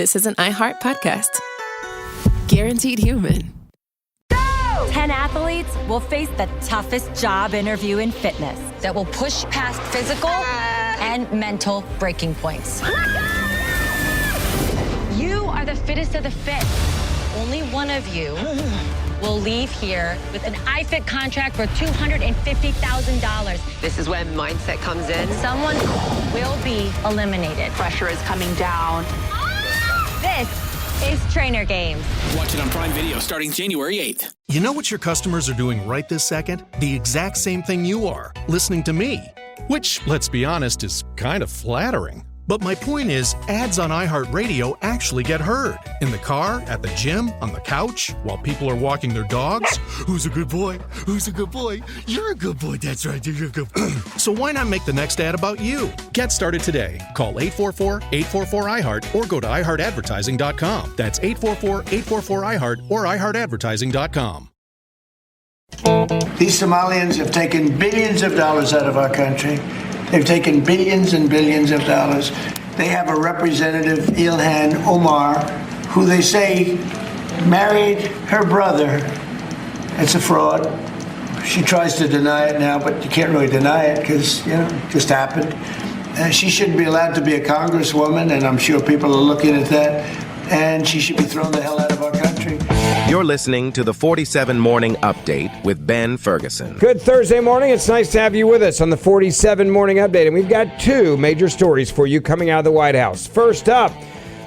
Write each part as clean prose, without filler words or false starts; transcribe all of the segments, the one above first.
this is an iHeart podcast. Guaranteed human. 10 athletes will face the toughest job interview in fitness that will push past physical and mental breaking points. You are the fittest of the fit. Only one of you will leave here with an iFit contract for $250,000. This is when mindset comes in. Someone will be eliminated. Pressure is coming down. This is Trainer Games. Watch it on Prime Video starting January 8th. You know what your customers are doing right this second? The exact same thing you are, listening to me. Which, let's be honest, is kind of flattering. But my point is, ads on iHeartRadio actually get heard. In the car, at the gym, on the couch, while people are walking their dogs. Who's a good boy? Who's a good boy? You're a good boy, that's right, you're a good boy. So why not make the next ad about you? Get started today. Call 844-844-iHeart or go to iHeartAdvertising.com. That's 844-844-iHeart or iHeartAdvertising.com. These Somalians have taken billions of dollars out of our country. They've taken billions and billions of dollars. They have a representative, Ilhan Omar, who they say married her brother. It's a fraud. She tries to deny it now, but you can't really deny it because, it just happened. She shouldn't be allowed to be a congresswoman, and I'm sure people are looking at that. And she should be thrown the hell out of our country. You're listening to the 47 Morning Update with Ben Ferguson. Good Thursday morning. It's nice to have you with us on the 47 Morning Update. And we've got two major stories for you coming out of the White House. First up,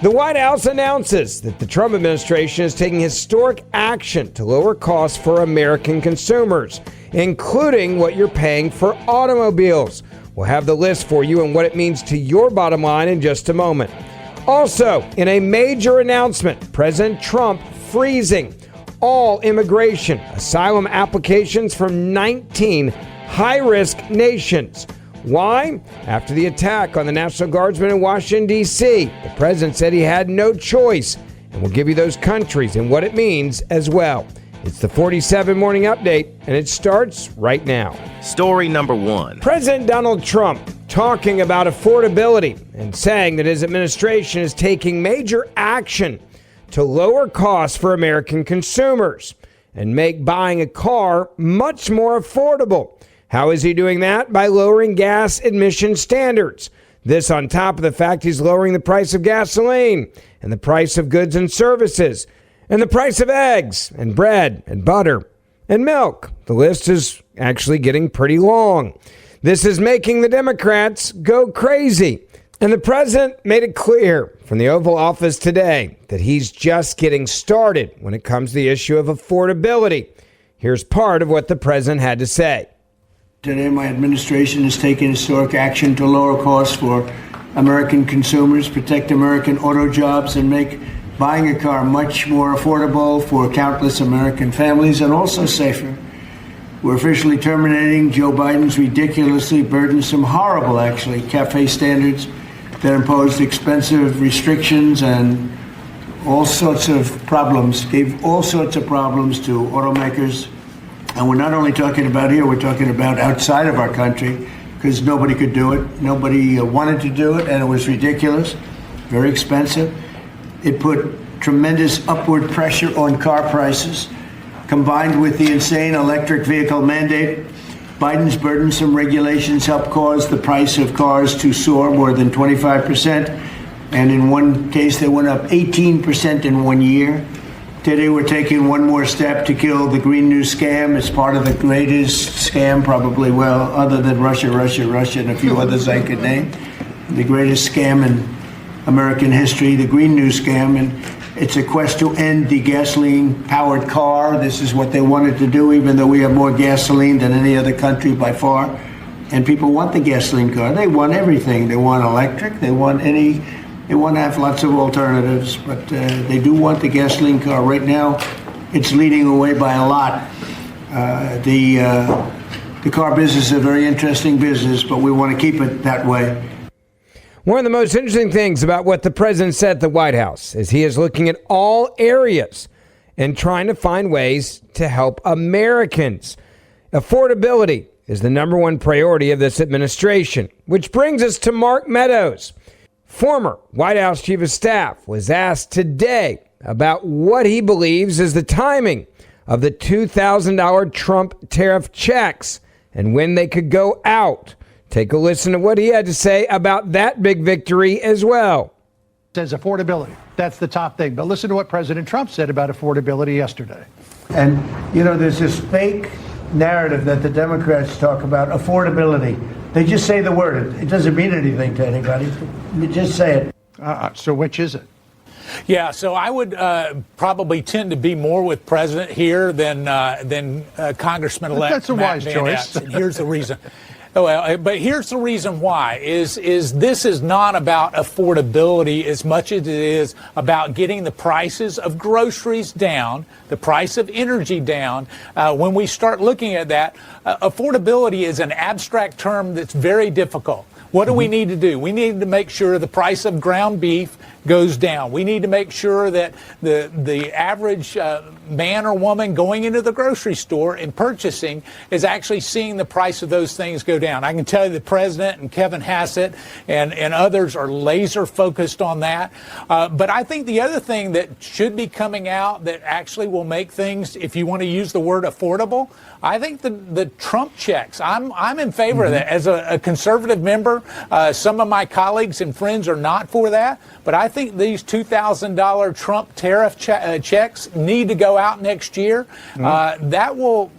the White House announces that the Trump administration is taking historic action to lower costs for American consumers, including what you're paying for automobiles. We'll have the list for you and what it means to your bottom line in just a moment. Also, in a major announcement, President Trump freezing all immigration asylum applications from 19 high-risk nations. Why? After the attack on the National Guardsmen in Washington, D.C., the president said he had no choice, and we'll give you those countries and what it means as well. It's the 47 Morning Update, and it starts right now. Story number one. President Donald Trump talking about affordability and saying that his administration is taking major action to lower costs for American consumers and make buying a car much more affordable. How is he doing that? By lowering gas emission standards. This on top of the fact he's lowering the price of gasoline and the price of goods and services and the price of eggs and bread and butter and milk. The list is actually getting pretty long. This is making the Democrats go crazy. And the president made it clear from the Oval Office today that he's just getting started when it comes to the issue of affordability. Here's part of what the president had to say. Today, my administration is taking historic action to lower costs for American consumers, protect American auto jobs, and make buying a car much more affordable for countless American families and also safer. We're officially terminating Joe Biden's ridiculously burdensome, horrible, actually, CAFE standards that imposed expensive restrictions and all sorts of problems, gave all sorts of problems to automakers. And we're not only talking about here, we're talking about outside of our country, because nobody could do it. Nobody wanted to do it, and it was ridiculous, very expensive. It put tremendous upward pressure on car prices, combined with the insane electric vehicle mandate. Biden's burdensome regulations helped cause the price of cars to soar more than 25%. And in one case, they went up 18% in 1 year. Today, we're taking one more step to kill the Green New scam. It's part of the greatest scam, probably, well, other than Russia, and a few others I could name. The greatest scam in American history, the Green New scam. And it's a quest to end the gasoline-powered car. This is what they wanted to do, even though we have more gasoline than any other country by far. And people want the gasoline car. They want everything. They want electric. They want to have lots of alternatives, but they do want the gasoline car. Right now, it's leading away by a lot. The car business is a very interesting business, but we want to keep it that way. One of the most interesting things about what the president said at the White House is he is looking at all areas and trying to find ways to help Americans. Affordability is the number one priority of this administration, which brings us to Mark Meadows. Former White House Chief of Staff was asked today about what he believes is the timing of the $2,000 Trump tariff checks and when they could go out. Take a listen to what he had to say about that big victory as well. Says affordability. That's the top thing. But listen to what President Trump said about affordability yesterday. And, there's this fake narrative that the Democrats talk about, affordability. They just say the word. It doesn't mean anything to anybody. You just say it. So which is it? Yeah, so I would probably tend to be more with President here than Congressman-elect. That's a wise choice. And here's the reason. Well, but here's the reason why is this is not about affordability as much as it is about getting the prices of groceries down, the price of energy down. When we start looking at that, affordability is an abstract term that's very difficult. What do we need to do? We need to make sure the price of ground beef goes down. We need to make sure that the average man or woman going into the grocery store and purchasing is actually seeing the price of those things go down. I can tell you the president and Kevin Hassett and others are laser focused on that. But I think the other thing that should be coming out that actually will make things, if you want to use the word affordable, I think the Trump checks. I'm in favor of that. As a conservative member, some of my colleagues and friends are not for that. But I think these $2,000 Trump tariff checks need to go out next year. That will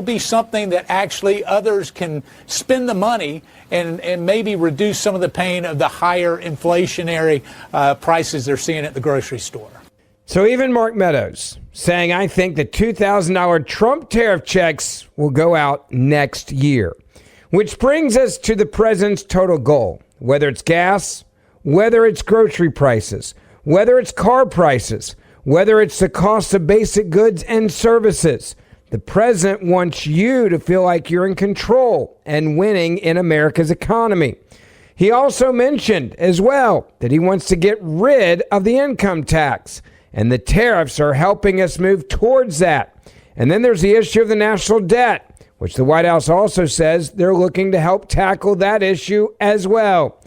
be something that actually others can spend the money and maybe reduce some of the pain of the higher inflationary prices they're seeing at the grocery store. So even Mark Meadows saying, I think the $2,000 Trump tariff checks will go out next year. Which brings us to the president's total goal, whether it's gas, whether it's grocery prices, whether it's car prices, whether it's the cost of basic goods and services. The president wants you to feel like you're in control and winning in America's economy. He also mentioned as well that he wants to get rid of the income tax, and the tariffs are helping us move towards that. And then there's the issue of the national debt, which the White House also says they're looking to help tackle that issue as well,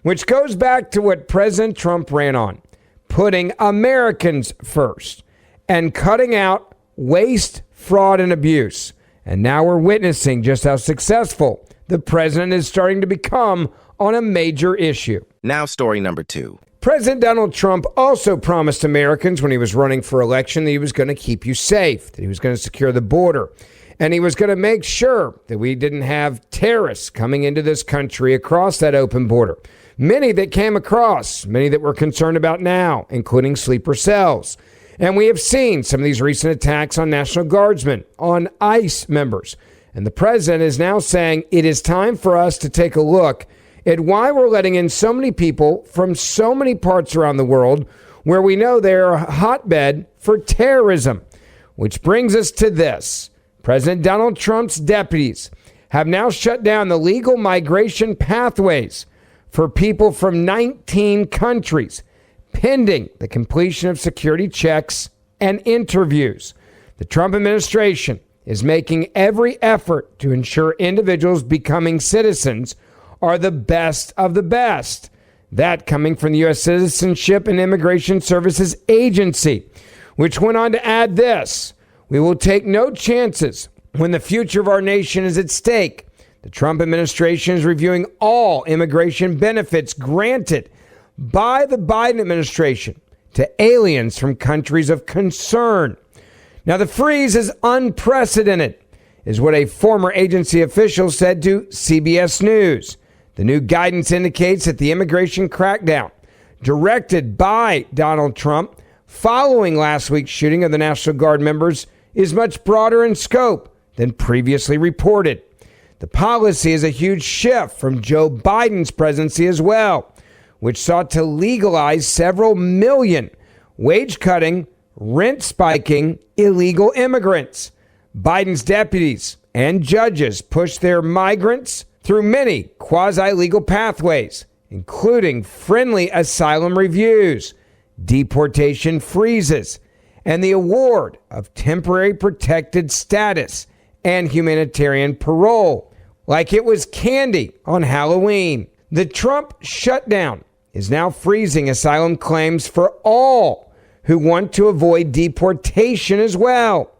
which goes back to what President Trump ran on, putting Americans first and cutting out waste, fraud, and abuse. And now we're witnessing just how successful the president is starting to become on a major issue. Now story number 2. President Donald Trump also promised Americans when he was running for election that he was going to keep you safe, that he was going to secure the border, and he was going to make sure that we didn't have terrorists coming into this country across that open border. Many that came across, many that we're concerned about now, including sleeper cells. And we have seen some of these recent attacks on National Guardsmen, on ICE members. And the president is now saying it is time for us to take a look at why we're letting in so many people from so many parts around the world where we know they're a hotbed for terrorism. Which brings us to this. President Donald Trump's deputies have now shut down the legal migration pathways for people from 19 countries, pending the completion of security checks and interviews. The Trump administration is making every effort to ensure individuals becoming citizens are the best of the best. That coming from the U.S. Citizenship and Immigration Services Agency, which went on to add this: we will take no chances when the future of our nation is at stake. The Trump administration is reviewing all immigration benefits granted by the Biden administration to aliens from countries of concern. Now, the freeze is unprecedented, is what a former agency official said to CBS News. The new guidance indicates that the immigration crackdown, directed by Donald Trump following last week's shooting of the National Guard members, is much broader in scope than previously reported. The policy is a huge shift from Joe Biden's presidency as well, which sought to legalize several million wage-cutting, rent-spiking illegal immigrants. Biden's deputies and judges pushed their migrants through many quasi-legal pathways, including friendly asylum reviews, deportation freezes, and the award of temporary protected status and humanitarian parole, like it was candy on Halloween. The Trump shutdown is now freezing asylum claims for all who want to avoid deportation as well.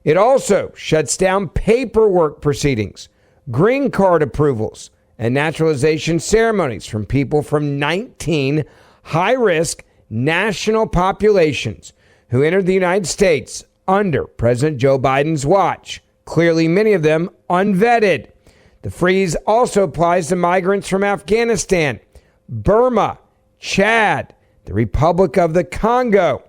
It also shuts down paperwork proceedings, green card approvals, and naturalization ceremonies from people from 19 high-risk national populations who entered the United States under President Joe Biden's watch, clearly many of them unvetted. The freeze also applies to migrants from Afghanistan, Burma, Chad, the Republic of the Congo,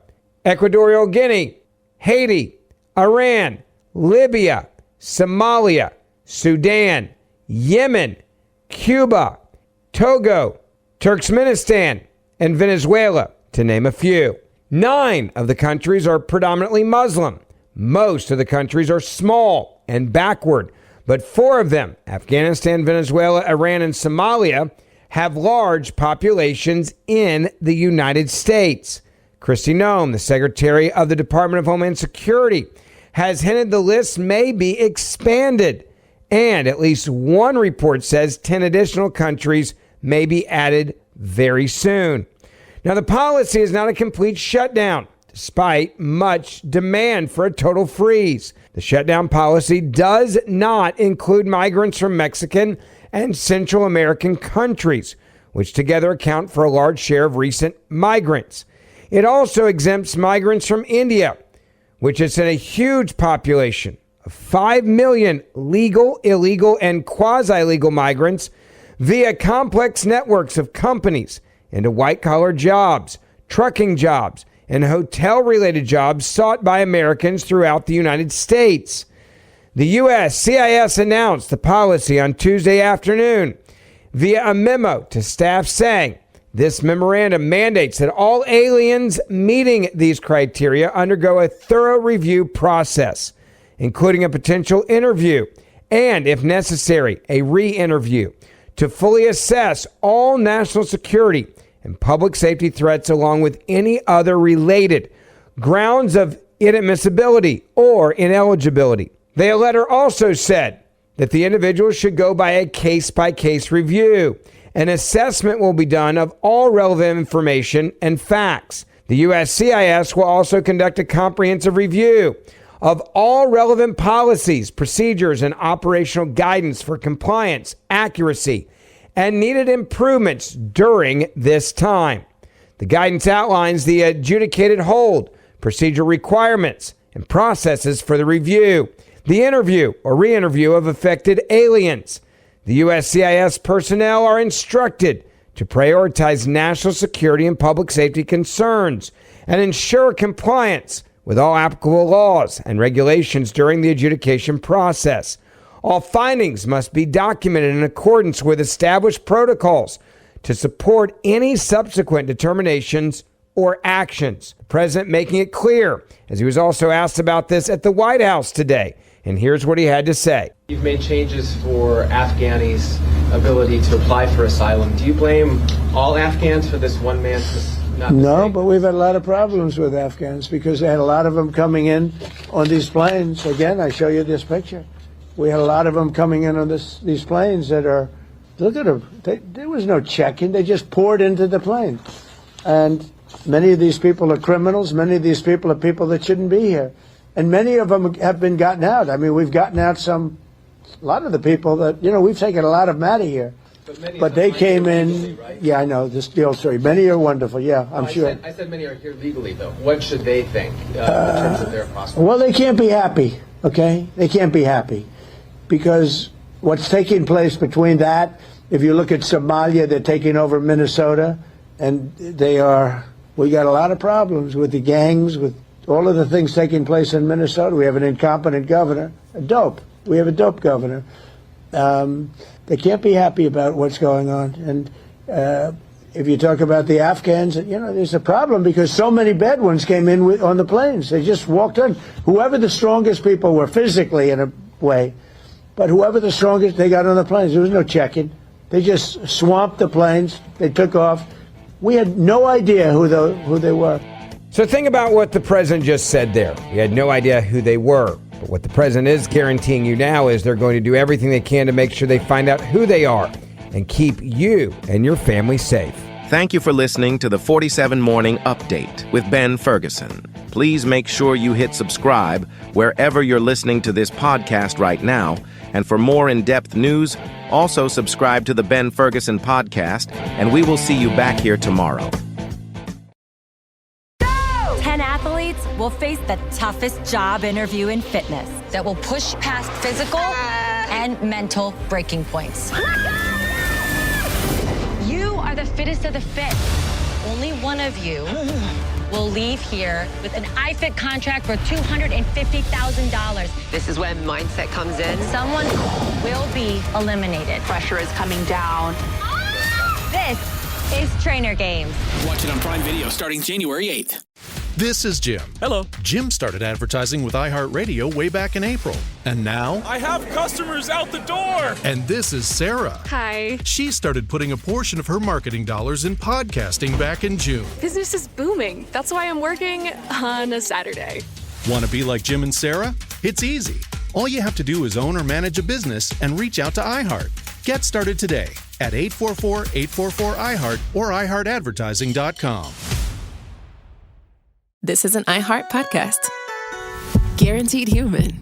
Equatorial Guinea, Haiti, Iran, Libya, Somalia, Sudan, Yemen, Cuba, Togo, Turkmenistan, and Venezuela, to name a few. 9 of the countries are predominantly Muslim. Most of the countries are small and backward, but 4 of them, Afghanistan, Venezuela, Iran, and Somalia, have large populations in the United States. Kristi Noem, the Secretary of the Department of Homeland Security, has hinted the list may be expanded, and at least one report says 10 additional countries may be added very soon. Now, the policy is not a complete shutdown, despite much demand for a total freeze. The shutdown policy does not include migrants from Mexican and Central American countries, which together account for a large share of recent migrants. It also exempts migrants from India, which has sent a huge population of 5 million legal, illegal, and quasi-legal migrants via complex networks of companies into white-collar jobs, trucking jobs, and hotel-related jobs sought by Americans throughout the United States. The U.S. CIS announced the policy on Tuesday afternoon via a memo to staff saying this memorandum mandates that all aliens meeting these criteria undergo a thorough review process, including a potential interview and, if necessary, a re-interview to fully assess all national security and public safety threats along with any other related grounds of inadmissibility or ineligibility. The letter also said that the individual should go by a case-by-case review. An assessment will be done of all relevant information and facts. The USCIS will also conduct a comprehensive review of all relevant policies, procedures, and operational guidance for compliance, accuracy, and needed improvements during this time. The guidance outlines the adjudicated hold, procedural requirements, and processes for the review, the interview or re-interview of affected aliens. The USCIS personnel are instructed to prioritize national security and public safety concerns and ensure compliance with all applicable laws and regulations during the adjudication process. All findings must be documented in accordance with established protocols to support any subsequent determinations or actions. The president making it clear, as he was also asked about this at the White House today. And here's what he had to say. You've made changes for Afghanis' ability to apply for asylum. Do you blame all Afghans for this one man's mistake? No, but we've had a lot of problems with Afghans because they had a lot of them coming in on these planes. Again, I show you this picture. We had a lot of them coming in on these planes that are, look at them. There was no check-in. They just poured into the plane. And many of these people are criminals. Many of these people are people that shouldn't be here. And many of them have been gotten out. I mean, we've gotten out a lot of the people that, we've taken a lot of them out of here. But they came in, legally, right? Yeah, I know, this the old story. Many are wonderful, yeah, I'm sure. I said many are here legally, though. What should they think in terms of their prospects? Well, they can't be happy, okay? They can't be happy. Because what's taking place between that, if you look at Somalia, they're taking over Minnesota, and we got a lot of problems with the gangs, with all of the things taking place in Minnesota. We have an incompetent governor, we have a dope governor. They can't be happy about what's going on. And if you talk about the Afghans, there's a problem because so many bad ones came in on the planes. They just walked in. Whoever the strongest people were physically in a way, but whoever the strongest, they got on the planes. There was no check-in. They just swamped the planes. They took off. We had no idea who they were. So think about what the president just said there. We had no idea who they were. But what the president is guaranteeing you now is they're going to do everything they can to make sure they find out who they are and keep you and your family safe. Thank you for listening to the 47 Morning Update with Ben Ferguson. Please make sure you hit subscribe wherever you're listening to this podcast right now. And for more in-depth news, also subscribe to the Ben Ferguson Podcast, and we will see you back here tomorrow. 10 athletes will face the toughest job interview in fitness that will push past physical and mental breaking points. You are the fittest of the fit. Only one of you will leave here with an iFit contract for $250,000. This is when mindset comes in. Someone will be eliminated. Pressure is coming down. This is Trainer Games. Watch it on Prime Video starting January 8th. This is Jim. Hello. Jim started advertising with iHeartRadio way back in April. And now... I have customers out the door! And this is Sarah. Hi. She started putting a portion of her marketing dollars in podcasting back in June. Business is booming. That's why I'm working on a Saturday. Want to be like Jim and Sarah? It's easy. All you have to do is own or manage a business and reach out to iHeart. Get started today at 844-844-iHeart or iHeartAdvertising.com. This is an iHeart podcast. Guaranteed human.